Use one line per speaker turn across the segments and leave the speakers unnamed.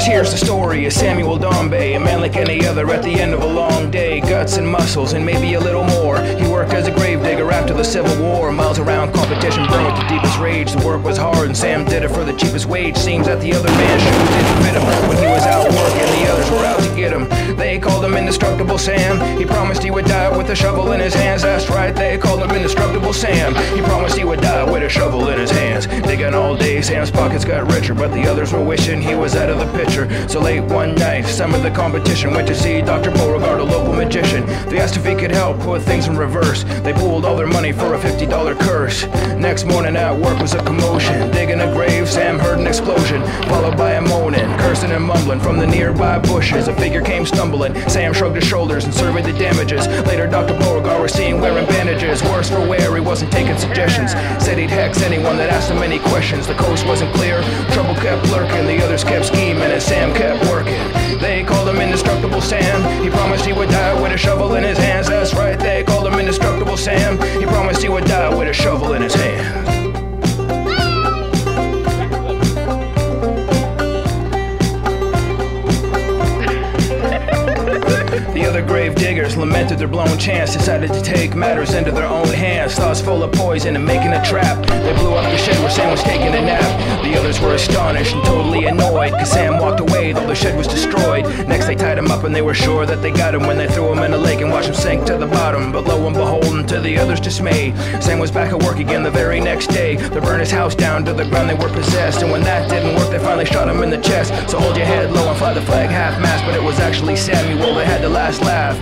Here's the story of Samuel Dombey, a man like any other at the end of a long day. Guts and muscles and maybe a little more. He worked as a gravedigger after the Civil War. Miles around competition burned with the deepest rage. The work was hard and Sam did it for the cheapest wage. Seems that the other man's shoes didn't fit him when he was out working. The others were out to get him. They called him Indestructible Sam. He promised he would die with a shovel in his hands. That's right, they called him Indestructible Sam. He promised he would die with a shovel in his hands. Digging all day, Sam's pockets got richer, but the others were wishing he was out of the picture. So late one night, some of the competition went to see Dr. Beauregard, a local magician. They asked if he could help put things in reverse. They pooled all their money for a $50 curse. Next morning at work was a commotion. Digging a grave, Sam heard an explosion, followed by a moaning, cursing and mumbling from the nearby bushes. A figure came stumbling. Sam shrugged his shoulders and surveyed the damages. Later, Dr. Beauregard was seen wearing bandages. Worse for wear, he wasn't taking suggestions. Said he'd hex anyone that asked him any questions. The coast wasn't clear, trouble kept lurking. The others kept scheming and Sam kept working. They called him Indestructible Sam. He promised he would die with a shovel in his hands. That's right, they called him Indestructible Sam. He promised he would die with a shovel in his hands. The other grave diggers lamented their blown chance, decided to take matters into their own hands. Thoughts full of poison and making a trap. They blew up the shed where Sam was taking a nap. The others were astonished and totally annoyed, cause Sam walked away though the shed was destroyed. Next they tied him up and they were sure that they got him when they threw him in a lake and watched him sink to the bottom. But lo and behold, to the others' dismay, Sam was back at work again the very next day. They burned his house down to the ground, they were possessed. And when that didn't work, they finally shot him in the chest. So hold your head low and fly the flag half-mast. But it was actually Samuel that had the last laugh.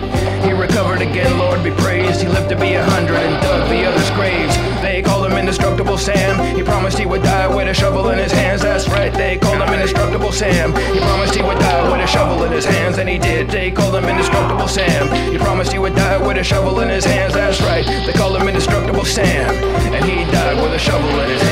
He recovered again, Lord be praised. He lived to be 100 and dug the others' graves. They called him Indestructible Sam. He promised he would die with a shovel in his hands. That's right, they called him Indestructible Sam. He promised he would die with a shovel in his hands, and he did. They called him Indestructible Sam. He promised he would die with a shovel in his hands. That's right, they called him Indestructible Sam. And he died with a shovel in his hands.